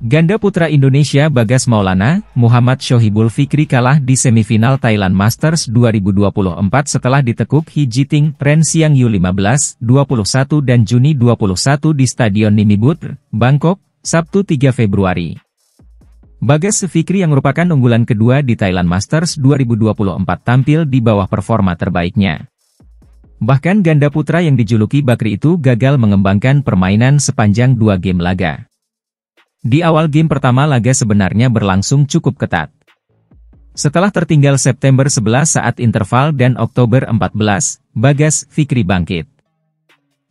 Ganda putra Indonesia Bagas Maulana, Muhammad Shohibul Fikri kalah di semifinal Thailand Masters 2024 setelah ditekuk He Jiting Ren Siang Yu 15, 21 dan Juni 21 di Stadion Nimibut, Bangkok, Sabtu 3 Februari. Bagas Fikri yang merupakan unggulan kedua di Thailand Masters 2024 tampil di bawah performa terbaiknya. Bahkan ganda putra yang dijuluki Bakri itu gagal mengembangkan permainan sepanjang 2 game laga. Di awal game pertama laga sebenarnya berlangsung cukup ketat. Setelah tertinggal September 11 saat interval dan Oktober 14, Bagas Fikri bangkit.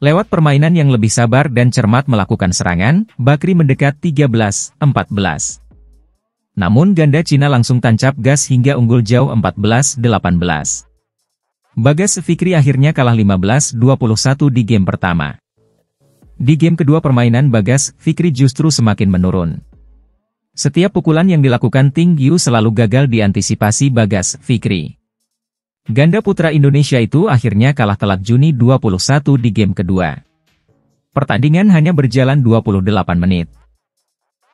Lewat permainan yang lebih sabar dan cermat melakukan serangan, Bakri mendekat 13-14. Namun ganda Cina langsung tancap gas hingga unggul jauh 14-18. Bagas Fikri akhirnya kalah 15-21 di game pertama. Di game kedua permainan Bagas Fikri justru semakin menurun. Setiap pukulan yang dilakukan Ting Yu selalu gagal diantisipasi Bagas Fikri. Ganda putra Indonesia itu akhirnya kalah telak Juni 21 di game kedua. Pertandingan hanya berjalan 28 menit.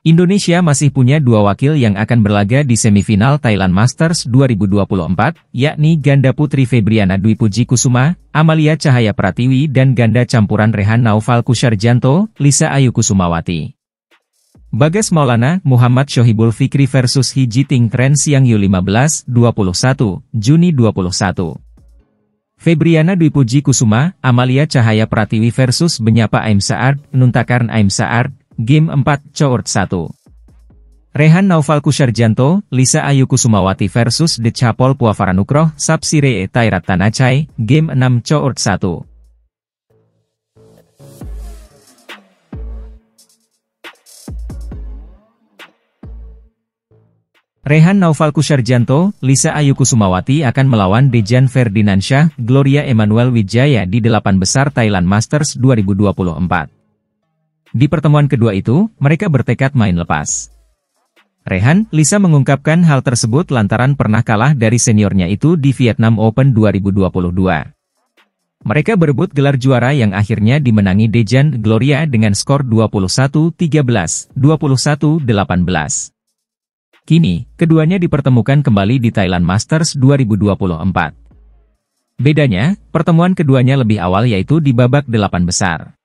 Indonesia masih punya 2 wakil yang akan berlaga di semifinal Thailand Masters 2024, yakni ganda putri Febriana Dwi Puji Kusuma, Amalia Cahaya Pratiwi dan ganda campuran Rehan Naufal Kusarjanto, Lisa Ayu Kusumawati. Bagas Maulana, Muhammad Shohibul Fikri versus He Jiting Ren Siang Yu 15, 21, Juni 21. Febriana Dwi Puji Kusuma, Amalia Cahaya Pratiwi versus Benyapa Aim Saad, Nuntakarn Aim Saad, Game 4, Court 1. Rehan Naufal Kusarjanto, Lisa Ayu Kusumawati versus Decapol Puavaranukroh, Sapsire Thairat Tanachai, Game 6, Court 1. Rehan Naufal Kusarjanto, Lisa Ayu Kusumawati akan melawan Dejan Ferdinandsyah, Gloria Emmanuel Wijaya di 8 besar Thailand Masters 2024. Di pertemuan kedua itu, mereka bertekad main lepas. Rehan, Lisa mengungkapkan hal tersebut lantaran pernah kalah dari seniornya itu di Vietnam Open 2022. Mereka berebut gelar juara yang akhirnya dimenangi Dejan Gloria dengan skor 21-13, 21-18. Kini, keduanya dipertemukan kembali di Thailand Masters 2024. Bedanya, pertemuan keduanya lebih awal yaitu di babak 8 besar.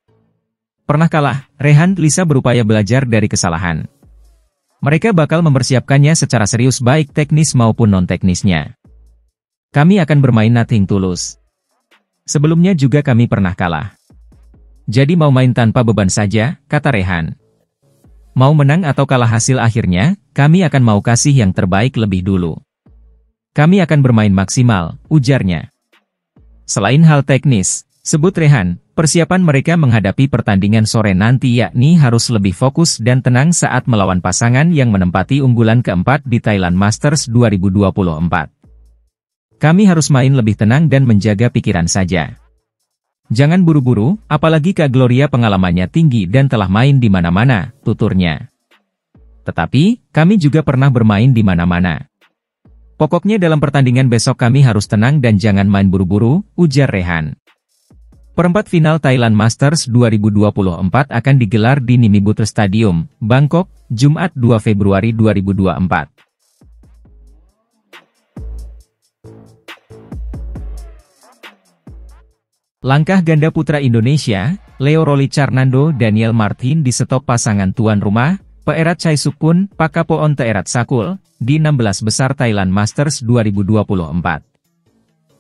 Pernah kalah, Rehan, Lisa berupaya belajar dari kesalahan. Mereka bakal mempersiapkannya secara serius baik teknis maupun non-teknisnya. Kami akan bermain nothing tulus. Sebelumnya juga kami pernah kalah. Jadi mau main tanpa beban saja, kata Rehan. Mau menang atau kalah hasil akhirnya, kami akan mau kasih yang terbaik lebih dulu. Kami akan bermain maksimal, ujarnya. Selain hal teknis, sebut Rehan, persiapan mereka menghadapi pertandingan sore nanti yakni harus lebih fokus dan tenang saat melawan pasangan yang menempati unggulan keempat di Thailand Masters 2024. Kami harus main lebih tenang dan menjaga pikiran saja. Jangan buru-buru, apalagi Kak Gloria pengalamannya tinggi dan telah main di mana-mana, tuturnya. Tetapi, kami juga pernah bermain di mana-mana. Pokoknya dalam pertandingan besok kami harus tenang dan jangan main buru-buru, ujar Rehan. Perempat final Thailand Masters 2024 akan digelar di Nimibut Stadium, Bangkok, Jumat 2 Februari 2024. Langkah ganda putra Indonesia, Leo Roli Carnando Daniel Martin di stop pasangan tuan rumah, Peerat Chaisukpun, Pakapoon Teerat Sakul, di 16 besar Thailand Masters 2024.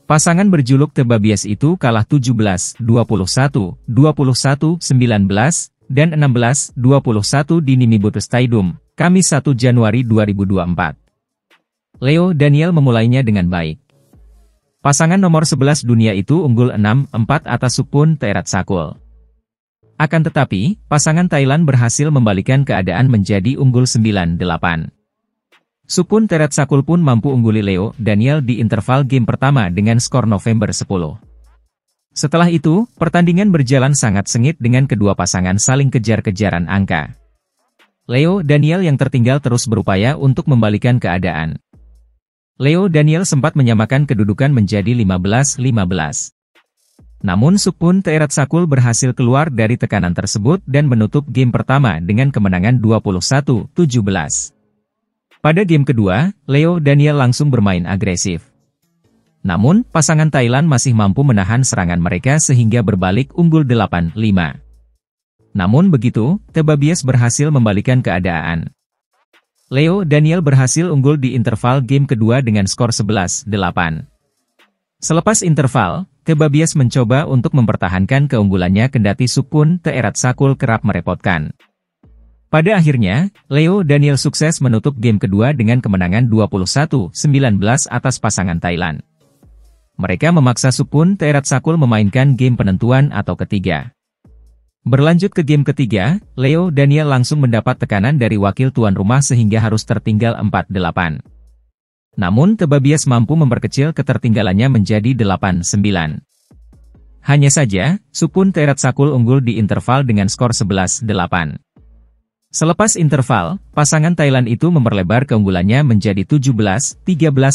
Pasangan berjuluk Tebabias itu kalah 17-21, 21-19, dan 16-21 di Nimibut Stadium, Kamis 1 Januari 2024. Leo Daniel memulainya dengan baik. Pasangan nomor 11 dunia itu unggul 6-4 atas Sukpun Teerat Sakul. Akan tetapi, pasangan Thailand berhasil membalikan keadaan menjadi unggul 9-8. Sukpun Teerat Sakul pun mampu ungguli Leo Daniel di interval game pertama dengan skor November 10. Setelah itu, pertandingan berjalan sangat sengit dengan kedua pasangan saling kejar-kejaran angka. Leo Daniel yang tertinggal terus berupaya untuk membalikan keadaan. Leo Daniel sempat menyamakan kedudukan menjadi 15-15. Namun Supun Teeratsakul berhasil keluar dari tekanan tersebut dan menutup game pertama dengan kemenangan 21-17. Pada game kedua, Leo Daniel langsung bermain agresif. Namun, pasangan Thailand masih mampu menahan serangan mereka sehingga berbalik unggul 8-5. Namun begitu, Tebabias berhasil membalikkan keadaan. Leo Daniel berhasil unggul di interval game kedua dengan skor 11-8. Selepas interval, Tebabias mencoba untuk mempertahankan keunggulannya kendati Supun Teeratsakul kerap merepotkan. Pada akhirnya, Leo Daniel sukses menutup game kedua dengan kemenangan 21-19 atas pasangan Thailand. Mereka memaksa Supun Teeratsakul memainkan game penentuan atau ketiga. Berlanjut ke game ketiga, Leo Daniel langsung mendapat tekanan dari wakil tuan rumah sehingga harus tertinggal 4-8. Namun Tebabias mampu memperkecil ketertinggalannya menjadi 8-9. Hanya saja, Supun Teeratsakul unggul di interval dengan skor 11-8. Selepas interval, pasangan Thailand itu memperlebar keunggulannya menjadi 17-13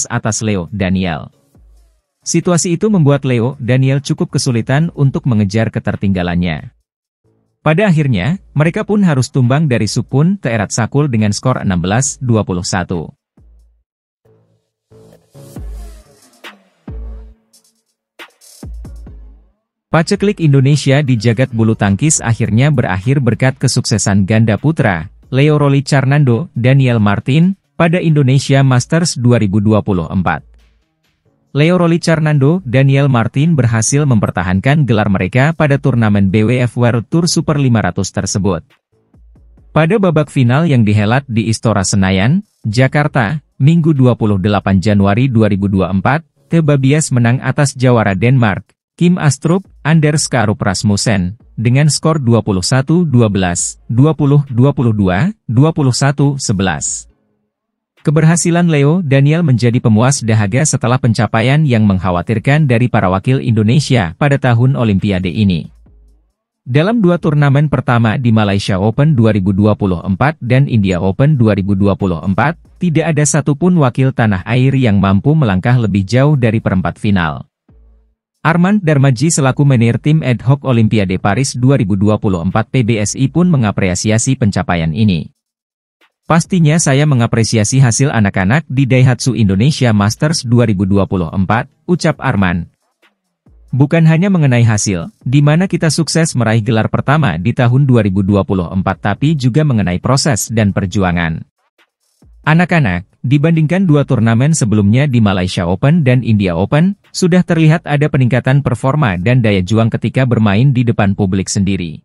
atas Leo Daniel. Situasi itu membuat Leo Daniel cukup kesulitan untuk mengejar ketertinggalannya. Pada akhirnya, mereka pun harus tumbang dari Supun Teeratsakul dengan skor 16-21. Paceklik Indonesia di jagat bulu tangkis akhirnya berakhir berkat kesuksesan ganda putra, Leo Rolly Carnando, Daniel Martin, pada Indonesia Masters 2024. Leo Rolly Carnando, Daniel Martin berhasil mempertahankan gelar mereka pada turnamen BWF World Tour Super 500 tersebut. Pada babak final yang dihelat di Istora Senayan, Jakarta, Minggu 28 Januari 2024, Tebabias menang atas jawara Denmark, Kim Astrup, Anders Karup Rasmussen, dengan skor 21-12, 20-22, 21-11. Keberhasilan Leo Daniel menjadi pemuas dahaga setelah pencapaian yang mengkhawatirkan dari para wakil Indonesia pada tahun Olimpiade ini. Dalam dua turnamen pertama di Malaysia Open 2024 dan India Open 2024, tidak ada satupun wakil tanah air yang mampu melangkah lebih jauh dari perempat final. Armand Darmaji selaku manajer tim ad hoc Olimpiade Paris 2024 PBSI pun mengapresiasi pencapaian ini. Pastinya saya mengapresiasi hasil anak-anak di Daihatsu Indonesia Masters 2024, ucap Armand. Bukan hanya mengenai hasil, di mana kita sukses meraih gelar pertama di tahun 2024 tapi juga mengenai proses dan perjuangan. Anak-anak, dibandingkan dua turnamen sebelumnya di Malaysia Open dan India Open, sudah terlihat ada peningkatan performa dan daya juang ketika bermain di depan publik sendiri.